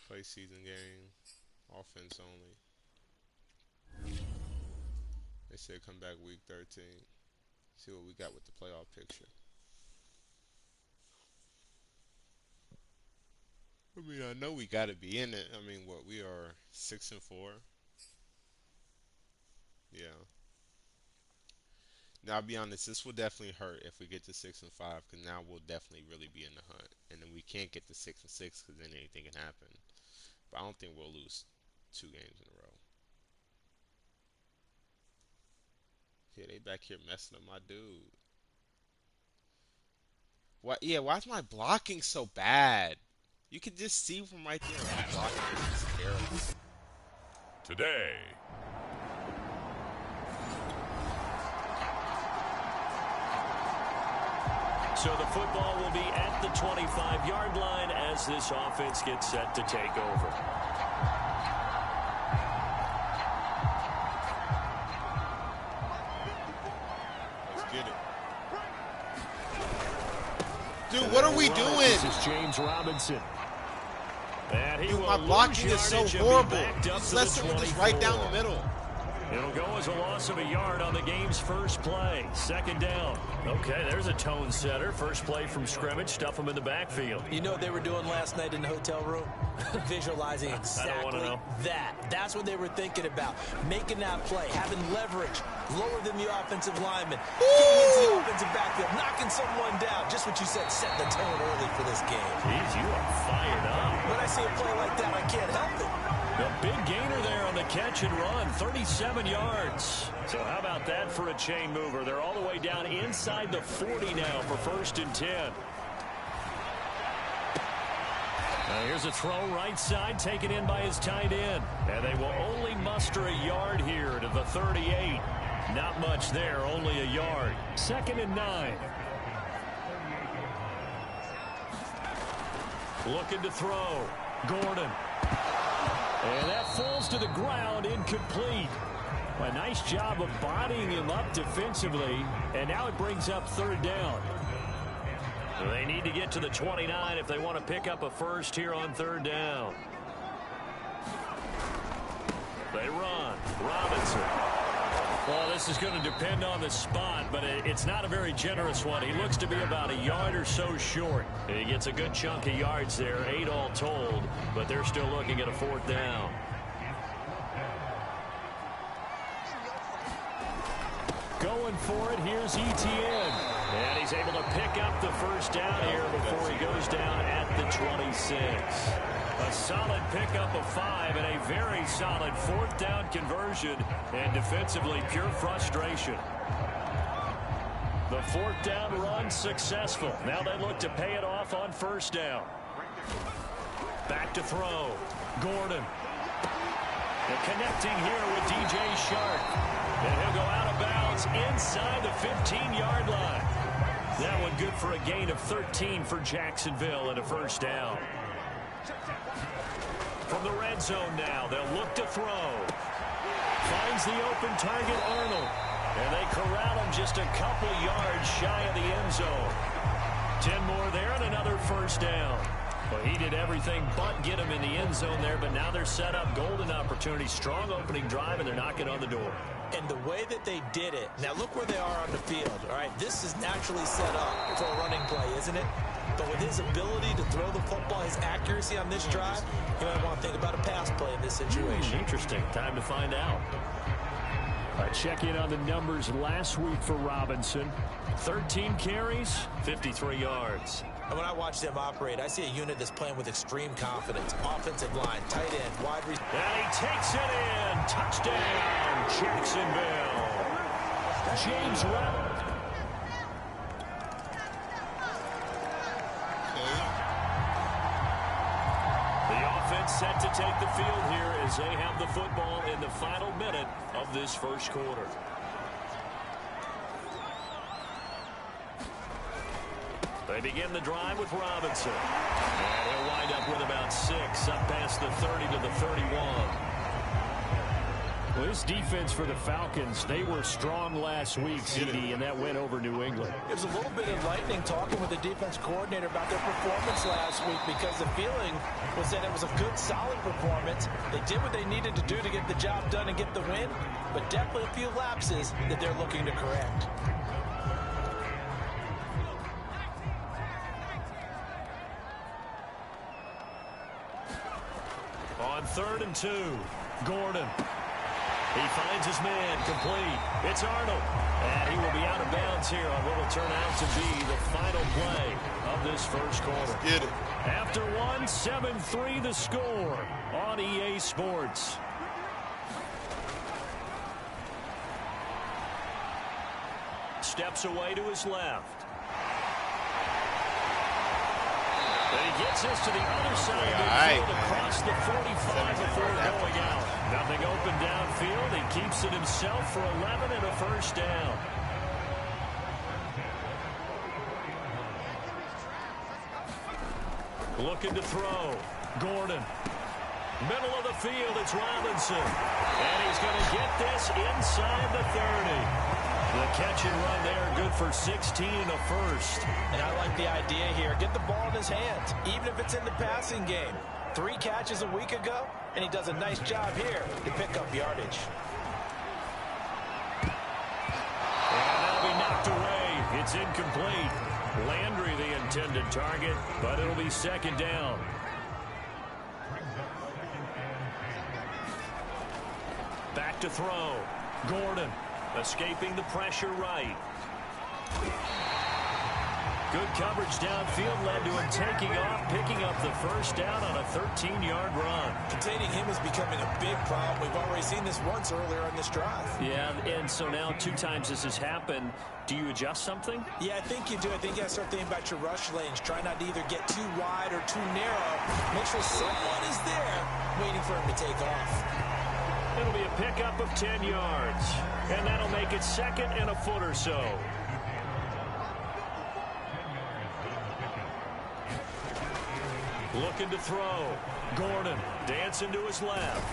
Play season game. Offense only. They said come back week 13. See what we got with the playoff picture. I mean, I know we got to be in it. I mean, what we are 6-4. Yeah. Now, I'll be honest. This will definitely hurt if we get to 6-5, because now we'll definitely really be in the hunt. And then we can't get to 6-6, because then anything can happen. But I don't think we'll lose 2 games in a row. Yeah, they back here messing up my dude. What? Yeah, why's my blocking so bad? You can just see from right there. My blocking is terrible. Today. So the football will be at the 25-yard line as this offense gets set to take over. Let's get it. Dude, what are we doing? This is James Robinson. Dude, my blocking is so horrible. He's less than just right down the middle. It'll go as a loss of a yard on the game's first play. Second down. Okay, there's a tone setter. First play from scrimmage. Stuff them in the backfield. You know what they were doing last night in the hotel room? Visualizing exactly that. That's what they were thinking about. Making that play, having leverage, lower than the offensive lineman, getting into the offensive backfield, knocking someone down. Just what you said, set the tone early for this game. Jeez, you are fired up. When I see a play like that, I can't help it. A big gainer there on the catch and run, 37 yards. So how about that for a chain mover? They're all the way down inside the 40 now for 1st and 10. Now here's a throw right side taken in by his tight end. And they will only muster a yard here to the 38. Not much there, only a yard. 2nd and 9. Looking to throw. Gordon. And that falls to the ground, incomplete. A nice job of bodying him up defensively, and now it brings up 3rd down. They need to get to the 29 if they want to pick up a first here on 3rd down. They run. Robinson. Well, this is going to depend on the spot, but it's not a very generous one. He looks to be about a yard or so short. He gets a good chunk of yards there, 8 all told, but they're still looking at a 4th down. Going for it, here's Etienne. And he's able to pick up the first down here before he goes down at the 26. A solid pickup of 5 and a very solid 4th down conversion. And defensively, pure frustration. The 4th down run successful. Now they look to pay it off on 1st down. Back to throw. Gordon. And connecting here with DJ Shark. And he'll go out of bounds inside the 15-yard line. That one good for a gain of 13 for Jacksonville and a 1st down. From the red zone now, they'll look to throw. Finds the open target, Arnold. And they corral him just a couple yards shy of the end zone. 10 more there and another 1st down. Well, he did everything but get him in the end zone there, but now they're set up. Golden opportunity, strong opening drive, and they're knocking on the door. And the way that they did it, now look where they are on the field, all right? This is naturally set up for a running play, isn't it? But with his ability to throw the football, his accuracy on this drive, you might want to think about a pass play in this situation. Interesting. Time to find out. Check in on the numbers last week for Robinson. 13 carries, 53 yards. And when I watch them operate, I see a unit that's playing with extreme confidence. Offensive line, tight end, wide receiver. And he takes it in. Touchdown, Jacksonville. James Robinson. The offense set to take the field here as they have the football in the final minute of this 1st quarter. They begin the drive with Robinson. And he'll wind up with about 6, up past the 30 to the 31. Well, this defense for the Falcons, they were strong last week, CD, and that went over New England. It was a little bit enlightening talking with the defense coordinator about their performance last week because the feeling was that it was a good, solid performance. They did what they needed to do to get the job done and get the win, but definitely a few lapses that they're looking to correct. On 3rd and 2, Gordon. He finds his man, complete. It's Arnold. And he will be out of bounds here on what will turn out to be the final play of this first quarter. Let's get it. After one, 7-3 the score on EA Sports. Steps away to his left. And he gets this to the other side of the field across the 45 before going out. Nothing open downfield. He keeps it himself for 11 and a first down. Looking to throw. Gordon. Middle of the field, it's Robinson. And he's going to get this inside the 30. The catch and run there, good for 16 and a first. And I like the idea here. Get the ball in his hands, even if it's in the passing game. 3 catches a week ago, and he does a nice job here to pick up yardage. And that'll be knocked away. It's incomplete. Landry the intended target, but it'll be second down. Back to throw. Gordon. Escaping the pressure right. Good coverage downfield led to him taking off, picking up the first down on a 13-yard run. Containing him is becoming a big problem. We've already seen this once earlier in this drive. Yeah, and so now 2 times this has happened. Do you adjust something? Yeah, I think you do. I think you got to start thinking about your rush lanes. Try not to either get too wide or too narrow. Make sure someone is there waiting for him to take off. It'll be a pickup of 10 yards. And that'll make it second and a foot or so. Looking to throw. Gordon dancing to his left.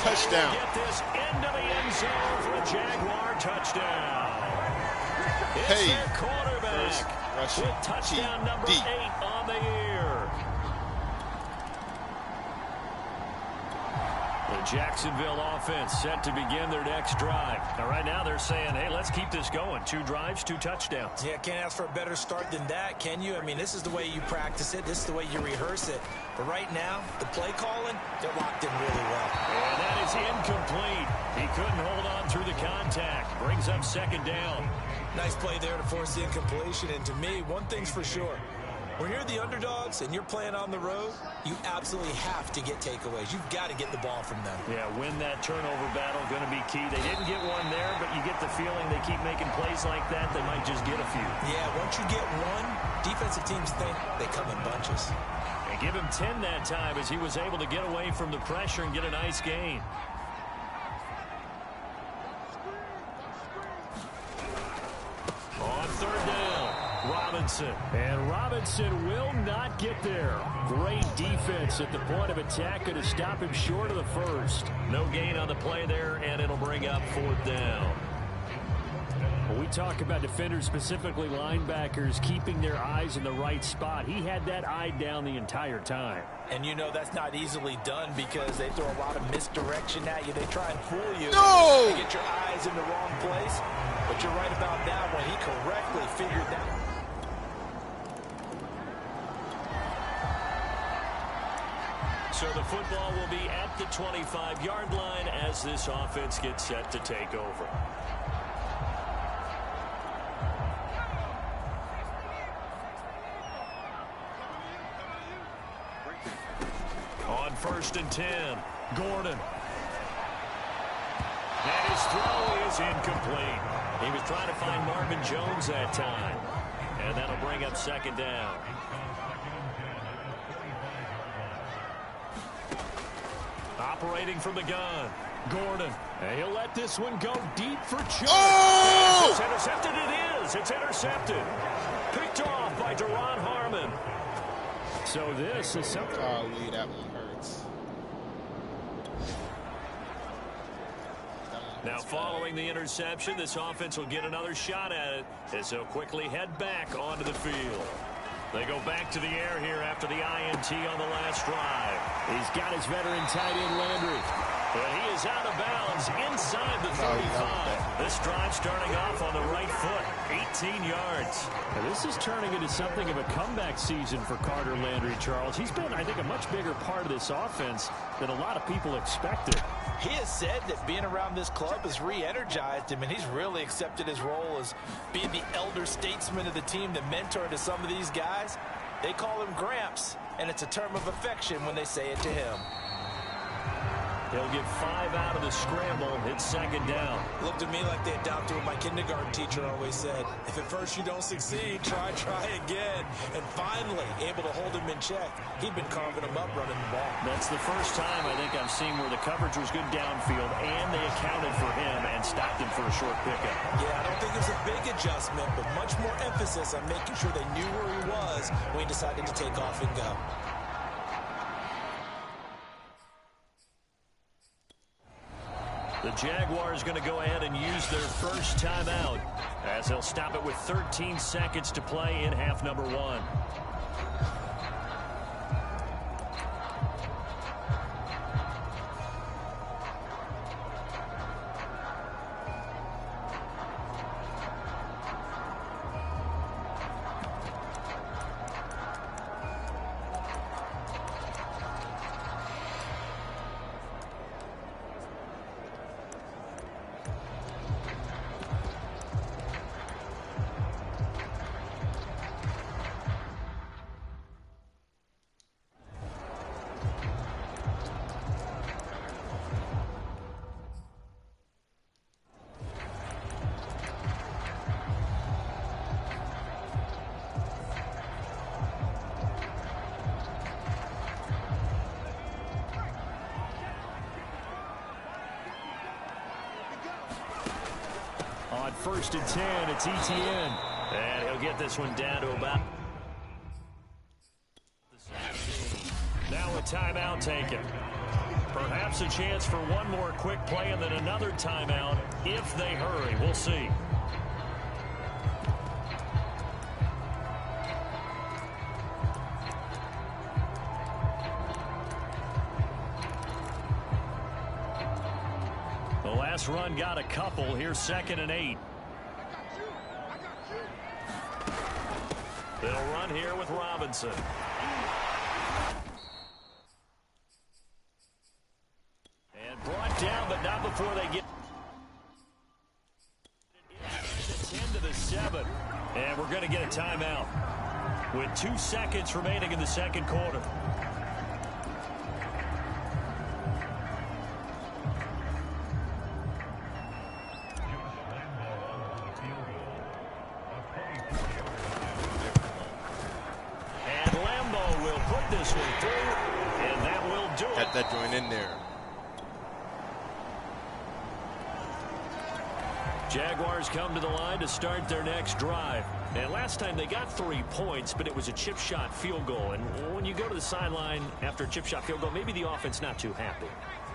Touchdown. Get this into the end zone for a Jaguar touchdown. It's their quarterback with touchdown number 8 on the year. The Jacksonville offense set to begin their next drive. Now, right now they're saying, hey, let's keep this going. 2 drives, 2 touchdowns. Yeah, can't ask for a better start than that, can you? I mean, this is the way you practice it. This is the way you rehearse it. But right now, the play calling, they're locked in really well. And that is incomplete. He couldn't hold on through the contact. Brings up second down. Nice play there to force the incompletion. And to me, one thing's for sure. When you're the underdogs and you're playing on the road, you absolutely have to get takeaways. You've got to get the ball from them. Yeah, win that turnover battle, going to be key. They didn't get one there, but you get the feeling they keep making plays like that, they might just get a few. Yeah, once you get one, defensive teams think they come in bunches. And give him 10 that time as he was able to get away from the pressure and get a nice gain. On 3rd down, Robinson. And Robinson will not get there. Great defense at the point of attack. Going to stop him short of the first. No gain on the play there, and it'll bring up 4th down. When we talk about defenders, specifically linebackers, keeping their eyes in the right spot, he had that eye down the entire time. And you know that's not easily done because they throw a lot of misdirection at you. They try and fool you. No! They get your eyes in the wrong place. But you're right about that one. He correctly figured that. So the football will be at the 25-yard line as this offense gets set to take over. On 1st and 10, Gordon. And his throw is incomplete. He was trying to find Marvin Jones that time. And that'll bring up 2nd down. Operating from the gun, Gordon. And he'll let this one go deep for Chubb. Oh! It's intercepted. It is. It's intercepted. Picked off by Deron Harmon. So this is something. Golly, that one hurts. Now, following the interception, this offense will get another shot at it as they'll quickly head back onto the field. They go back to the air here after the INT on the last drive. He's got his veteran tight end, Landry. But he is out of bounds inside the 35. This drive starting off on the right foot, 18 yards. Now, this is turning into something of a comeback season for Carter Landry, Charles. He's been, I think, a much bigger part of this offense than a lot of people expected. He has said that being around this club has re-energized him, and he's really accepted his role as being the elder statesman of the team, the mentor to some of these guys. They call him Gramps, and it's a term of affection when they say it to him. He'll get 5 out of the scramble. It's second down. Looked to me like they adopted what my kindergarten teacher always said. If at first you don't succeed, try again. And finally, able to hold him in check. He'd been carving him up running the ball. That's the first time I think I've seen where the coverage was good downfield, and they accounted for him and stopped him for a short pickup. Yeah, I don't think it was a big adjustment, but much more emphasis on making sure they knew where he was when he decided to take off and go. The Jaguars going to go ahead and use their first timeout as they'll stop it with 13 seconds to play in half number 1. On 1st and 10, it's Etienne. And he'll get this one down to about the 17. Now a timeout taken. Perhaps a chance for one more quick play and then another timeout if they hurry. We'll see. The last run got a couple. Here's 2nd and 8. They'll run here with Robinson. And brought down, but not before they get 10 to the 7. And we're going to get a timeout with 2 seconds remaining in the second quarter. That joint in there. Jaguars come to the line to start their next drive. And last time they got 3 points, but it was a chip shot field goal. And when you go to the sideline after a chip shot field goal, maybe the offense not too happy.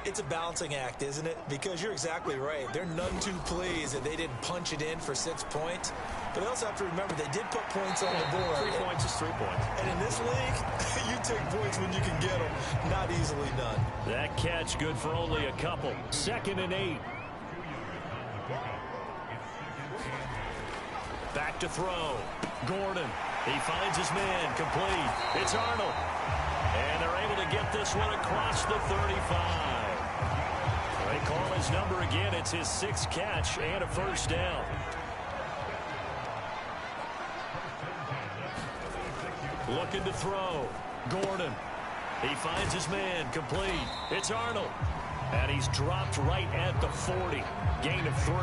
It's a balancing act, isn't it? Because you're exactly right. They're none too pleased that they didn't punch it in for 6 points. But they also have to remember they did put points on the board. 3 points is 3 points. And in this league, you take points when you can get them. Not easily done. That catch good for only a couple. 2nd and 8. Back to throw. Gordon. He finds his man. Complete. It's Arnold. And they're able to get this one across the 35. They call his number again. It's his 6th catch and a first down. Looking to throw. Gordon. He finds his man. Complete. It's Arnold. And he's dropped right at the 40. Gain of 3.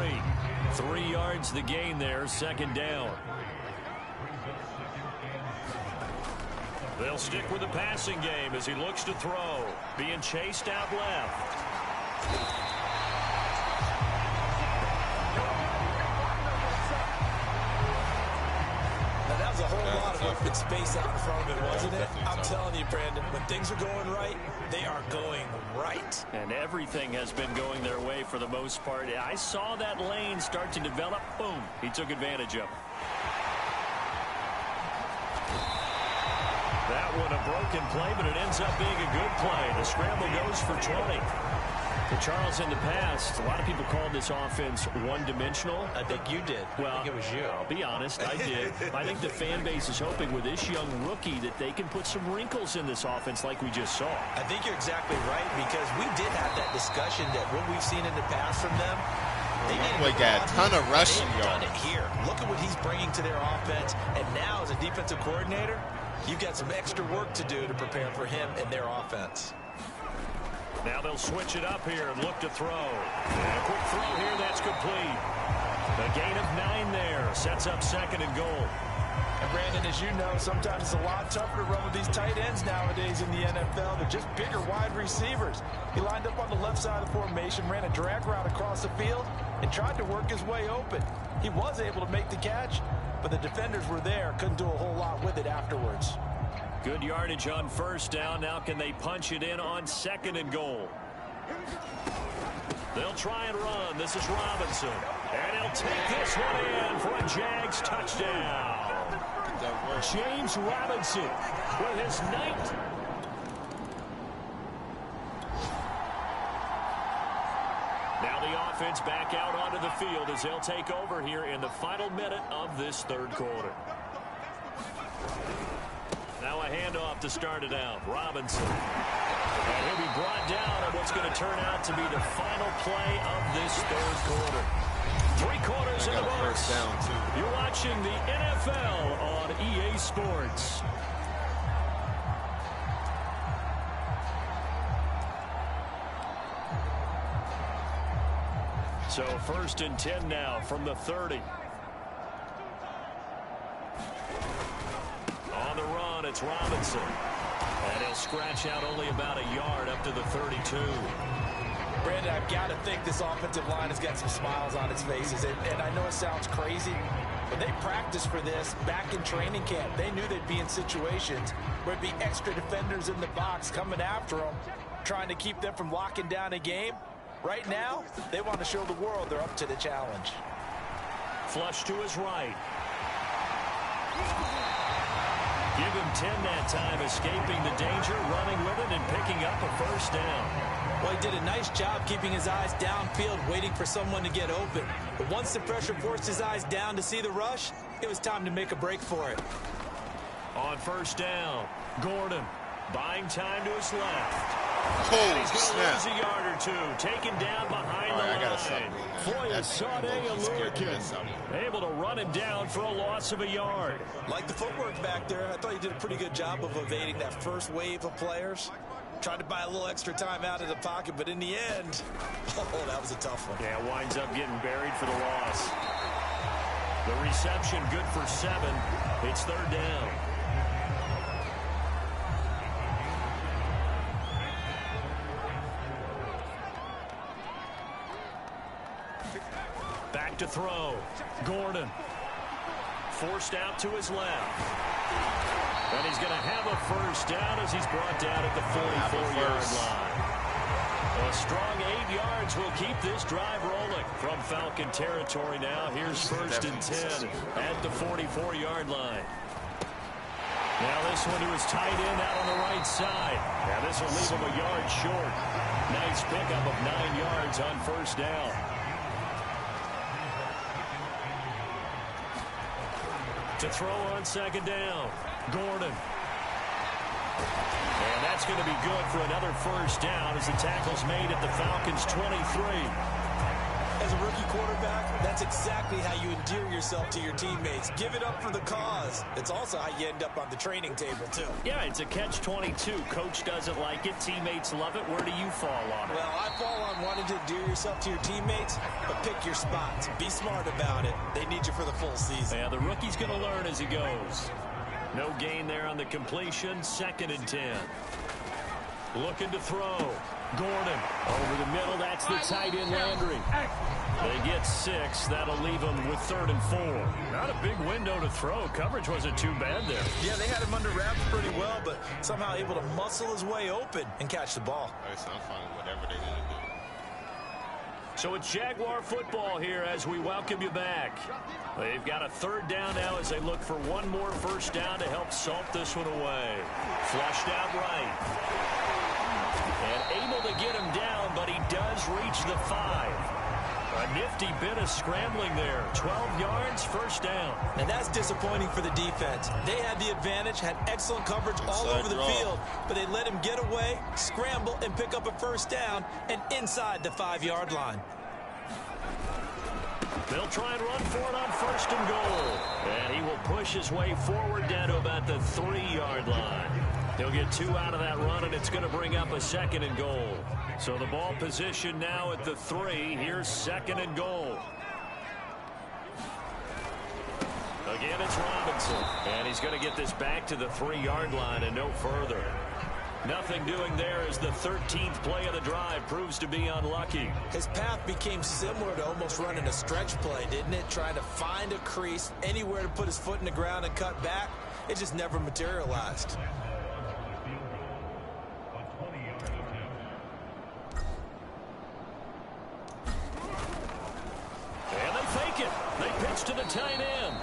3 yards the gain there. 2nd down. They'll stick with the passing game as he looks to throw. Being chased out left. Now, that was a whole lot of open space out in front of it, wasn't it? Definitely I'm tough. telling you, Brandon, when things are going right, they are going right. And everything has been going their way for the most part. I saw that lane start to develop. Boom. He took advantage of it. That one a broken play, but it ends up being a good play. The scramble goes for 20. For Charles, in the past, a lot of people called this offense one-dimensional. I think you did. Well, I think it was you. I'll be honest, I did. I think the fan base is hoping with this young rookie that they can put some wrinkles in this offense like we just saw. I think you're exactly right, because we did have that discussion that what we've seen in the past from them, they needed Boy got a ton of rushing They've done yards. it here. Look at what he's bringing to their offense, and now as a defensive coordinator, you've got some extra work to do to prepare for him and their offense. Now they'll switch it up here and look to throw. And a quick throw here, that's complete. A gain of 9 there. Sets up 2nd and goal. And Brandon, as you know, sometimes it's a lot tougher to run with these tight ends nowadays in the NFL. They're just bigger wide receivers. He lined up on the left side of the formation, ran a drag route across the field, and tried to work his way open. He was able to make the catch, but the defenders were there, couldn't do a whole lot with it afterwards. Good yardage on 1st down. Now can they punch it in on 2nd and goal? They'll try and run. This is Robinson. And he'll take this one in for a Jags touchdown. James Robinson with his 9th. Now the offense back out onto the field as they'll take over here in the final minute of this 3rd quarter. Now a handoff to start it out. Robinson. And he'll be brought down on what's going to turn out to be the final play of this 3rd quarter. 3 quarters in the books. Down too. You're watching the NFL on EA Sports. So 1st and 10 now from the 30. On the run, it's Robinson. And he'll scratch out only about a yard up to the 32. Brandon, I've got to think this offensive line has got some smiles on its faces. And I know it sounds crazy, but they practiced for this back in training camp. They knew they'd be in situations where there'd be extra defenders in the box coming after them, trying to keep them from locking down a game. Right now, they want to show the world they're up to the challenge. Flush to his right. Give him 10 that time, escaping the danger, running with it, and picking up a 1st down. Well, he did a nice job keeping his eyes downfield, waiting for someone to get open. But once the pressure forced his eyes down to see the rush, it was time to make a break for it. On 1st down, Gordon buying time to his left. Holy He's going to snap. lose a yard or two, taken down behind All right, I the gotta stop line. doing that. Foye That's Sade low-key scared the mess out of Alurkin me. able to run him down for a loss of a yard. Like the footwork back there, I thought he did a pretty good job of evading that first wave of players. Tried to buy a little extra time out of the pocket, but in the end, oh, that was a tough one. Yeah, winds up getting buried for the loss. The reception good for 7. It's 3rd down. Back to throw. Gordon. Forced out to his left. And he's going to have a 1st down as he's brought down at the 44-yard line. A strong 8 yards will keep this drive rolling from Falcon territory now. Here's 1st and 10 at the 44-yard line. Now this one to his tight end out on the right side. Now this will leave him a yard short. Nice pickup of 9 yards on 1st down. To throw on 2nd down. Gordon. And that's going to be good for another 1st down as the tackle's made at the Falcons' 23. As a rookie quarterback, that's exactly how you endear yourself to your teammates. Give it up for the cause. It's also how you end up on the training table, too. Yeah, it's a catch-22. Coach doesn't like it. Teammates love it. Where do you fall on it? Well, I fall on wanting to endear yourself to your teammates, but pick your spots. Be smart about it. They need you for the full season. Yeah, the rookie's going to learn as he goes. No gain there on the completion. 2nd and 10. Looking to throw. Gordon over the middle. That's the tight end Landry. They get 6. That'll leave them with 3rd and 4. Not a big window to throw. Coverage wasn't too bad there. Yeah, they had him under wraps pretty well, but somehow able to muscle his way open and catch the ball. All right, so I'm fine with whatever they need to do. So it's Jaguar football here as we welcome you back. They've got a 3rd down now as they look for one more first down to help salt this one away. Flushed out right. And able to get him down, but he does reach the 5. A nifty bit of scrambling there. 12 yards, first down. And that's disappointing for the defense. They had the advantage, had excellent coverage all over the field, but they let him get away, scramble, and pick up a first down, and inside the 5-yard line. They'll try and run for it on 1st and goal. And he will push his way forward down to about the 3-yard line. He'll get 2 out of that run, and it's going to bring up a 2nd and goal. So the ball position now at the 3. Here's 2nd and goal. Again, it's Robinson. And he's going to get this back to the 3-yard line and no further. Nothing doing there as the 13th play of the drive proves to be unlucky. His path became similar to almost running a stretch play, didn't it? Trying to find a crease, anywhere to put his foot in the ground and cut back. It just never materialized. And they fake it. They pitch to the tight end.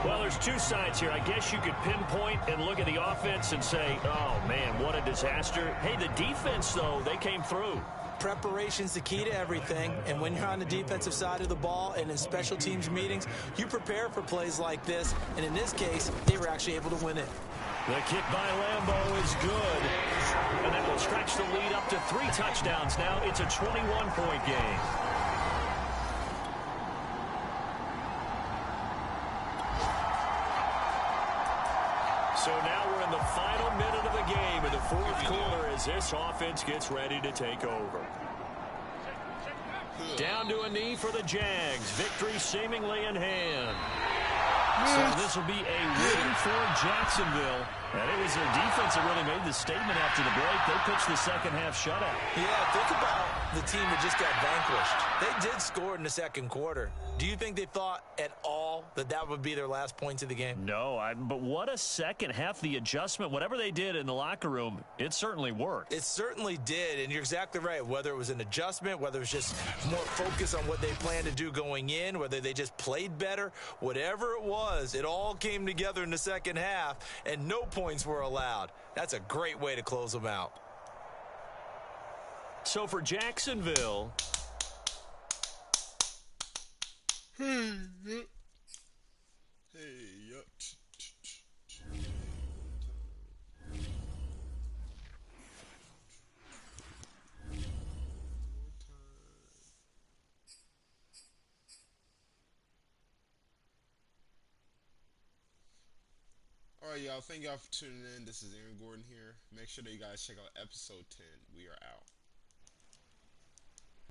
Well, there's 2 sides here. I guess you could pinpoint and look at the offense and say, oh, man, what a disaster. Hey, the defense, though, they came through. Preparation's the key to everything, and when you're on the defensive side of the ball and in special teams meetings, you prepare for plays like this, and in this case, they were actually able to win it. The kick by Lambeau is good, and that will stretch the lead up to 3 touchdowns now. It's a 21-point game. So now we're in the final minute of the game in the 4th quarter as this offense gets ready to take over. Down to a knee for the Jags. Victory seemingly in hand. So this will be a win for Jacksonville. And it was their defense that really made the statement after the break. They pitched the second half shutout. Yeah, think about the team that just got vanquished. They did score in the 2nd quarter. Do you think they thought at all that that would be their last points of the game? No, but what a second half. The adjustment, whatever they did in the locker room, it certainly worked. It certainly did, and you're exactly right. Whether it was an adjustment, whether it was just more focus on what they planned to do going in, whether they just played better, whatever it was, it all came together in the second half, and no points were allowed. That's a great way to close them out. So for Jacksonville, Alright, y'all. Thank y'all for tuning in. This is Aaron Gordon here. Make sure that you guys check out episode 10. We are out.